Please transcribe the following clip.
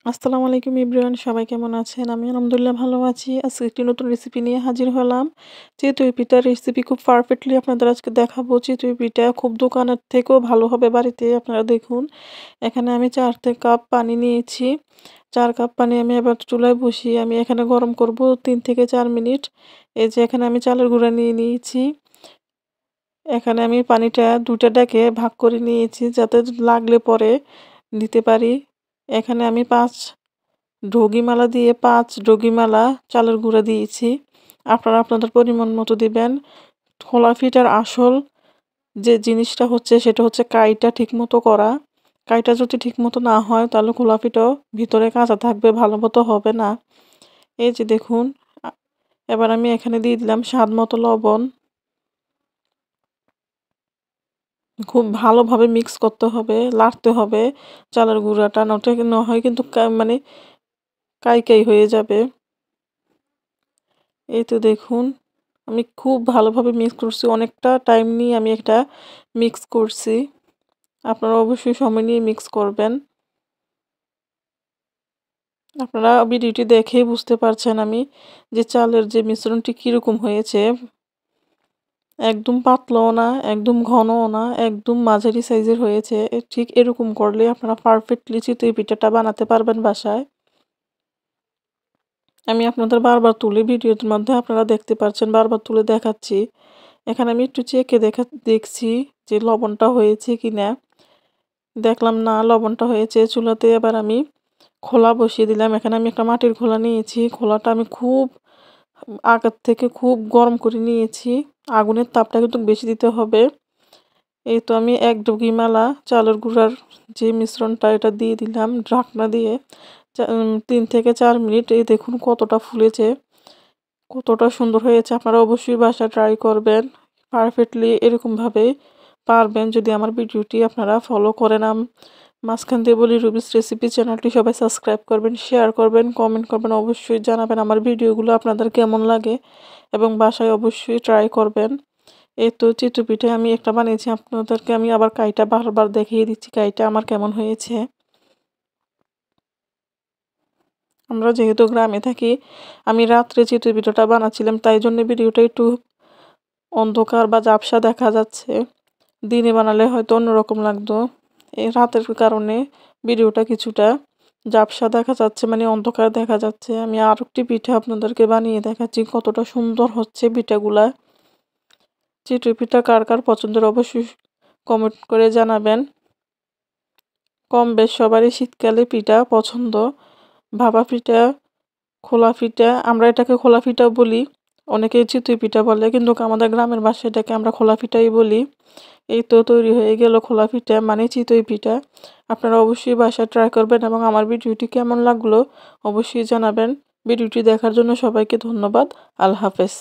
আসসালামু আলাইকুম এভরিওয়ান, সবাই কেমন আছেন? আমি আলহামদুলিল্লাহ ভালো আছি। আজকে একটি নতুন রেসিপি নিয়ে হাজির হলাম। চিতই পিঠার রেসিপি খুব পারফেক্টলি আপনাদের আজকে দেখাবো। চিতই পিঠা খুব দোকানের থেকেও ভালো হবে বাড়িতে। আপনারা দেখুন, এখানে আমি ৪ কাপ পানি নিয়েছি। ৪ কাপ পানি আমি এবার চুলায় বসিয়ে আমি এখানে গরম করব ৩ থেকে ৪ মিনিট। এই যে এখানে আমি চালের গুঁড়া নিয়ে নিয়েছি। এখানে আমি পানিটা ২ টা ডেকে ভাগ করে নিয়েছি যাতে লাগলে পরে দিতে পারি। এখানে আমি ৫ ডগিমালা দিয়ে ৫ ডগিমালা চালের গুঁড়া দিয়েছি। আপনারা আপনাদের পরিমাণ মতো দিবেন। খোলা পিঠার আসল যে জিনিসটা হচ্ছে সেটা হচ্ছে কাইটা ঠিকমতো করা। কাইটা যদি ঠিকমতো না হয় তাহলে খোলা পিঠাও ভিতরে কাঁচা থাকবে, ভালো মতো হবে না। এই যে দেখুন, আ এবার আমি এখানে দিয়ে দিলাম স্বাদ মতো লবণ। খুব ভালোভাবে মিক্স করতে হবে, লাড়তে হবে চালের গুঁড়াটা, নয়তো না হয় কিন্তু মানে কাই হয়ে যাবে। এই তো দেখুন, আমি খুব ভালোভাবে মিক্স করছি। অনেকটা টাইম নিয়ে আমি এটা মিক্স করছি। আপনারা অবশ্যই সময় নিয়ে মিক্স করবেন। আপনারা ভিডিওটি দেখেই বুঝতে পারছেন আমি যে চালের যে মিশ্রণটি কীরকম হয়েছে। একদম পাতলাও না, একদম ঘনও না, একদম মাঝারি সাইজের হয়েছে। ঠিক এরকম করলে আপনারা পারফেক্টলি চিতই পিঠাটা বানাতে পারবেন বাসায়। আমি আপনাদের বারবার তুলে ভিডিওর মধ্যে আপনারা দেখতে পাচ্ছেন, বারবার তুলে দেখাচ্ছি। এখানে আমি একটু চেখে দেখছি যে লবণটা হয়েছে কিনা। দেখলাম না, লবণটা হয়েছে। চুলাতে এবার আমি খোলা বসিয়ে দিলাম। এখানে আমি একটা মাটির খোলা নিয়েছি। খোলাটা আমি খুব আগের থেকে খুব গরম করে নিয়েছি। আগুনের তাপটা কিন্তু বেশি দিতে হবে। এই তো আমি ১ ডুগি মালা চালের গুঁড়ার যে মিশ্রণটা এটা দিয়ে দিলাম ঢাকনা দিয়ে। ৩ থেকে ৪ মিনিট। এই দেখুন কতটা ফুলেছে, কতটা সুন্দর হয়েছে। আপনারা অবশ্যই বাসায় ট্রাই করবেন। পারফেক্টলি এরকমভাবেই পারবেন যদি আমার ভিডিওটি আপনারা ফলো করেন। মাঝখান দিয়ে বলি, রুবিস রেসিপি চ্যানেলটি সবাই সাবস্ক্রাইব করবেন, শেয়ার করবেন, কমেন্ট করবেন। অবশ্যই জানাবেন আমার ভিডিওগুলো আপনাদের কেমন লাগে এবং বাসায় অবশ্যই ট্রাই করবেন। এই তো চিতই পিঠা আমি একটা বানিয়েছি, আপনাদেরকে আমি আবার কাইটা বারবার দেখিয়ে দিচ্ছি কাইটা আমার কেমন হয়েছে। আমরা যেহেতু গ্রামে থাকি, আমি রাত্রে চিতই পিঠাটা বানাচ্ছিলাম, তাই জন্য ভিডিওটা একটু অন্ধকার বা ঝাপসা দেখা যাচ্ছে। দিনে বানালে হয়তো অন্যরকম লাগতো। এই রাতের কারণে ভিডিওটা কিছুটা ঝাপসা দেখা যাচ্ছে, মানে অন্ধকার দেখা যাচ্ছে। আমি আরেকটি পিঠা আপনাদেরকে বানিয়ে দেখাচ্ছি কতটা সুন্দর হচ্ছে পিঠাগুলা। চিতই পিঠা কার কার পছন্দের অবশ্যই কমেন্ট করে জানাবেন। কম বেশ সবারই শীতকালে পিঠা পছন্দ। ভাপা পিঠা, খোলা পিঠা, আমরা এটাকে খোলা পিঠাও বলি। অনেকে চিতই পিঠা বলে, কিন্তু আমাদের গ্রামের ভাষায় এটাকে আমরা খোলা পিঠাই বলি। এই তো তৈরি হয়ে গেল খোলা পিঠা, মানে চিতই পিঠা। আপনারা অবশ্যই বাসায় ট্রাই করবেন এবং আমার ভিডিওটি কেমন লাগলো অবশ্যই জানাবেন। ভিডিওটি দেখার জন্য সবাইকে ধন্যবাদ। আল্লাহ হাফেজ।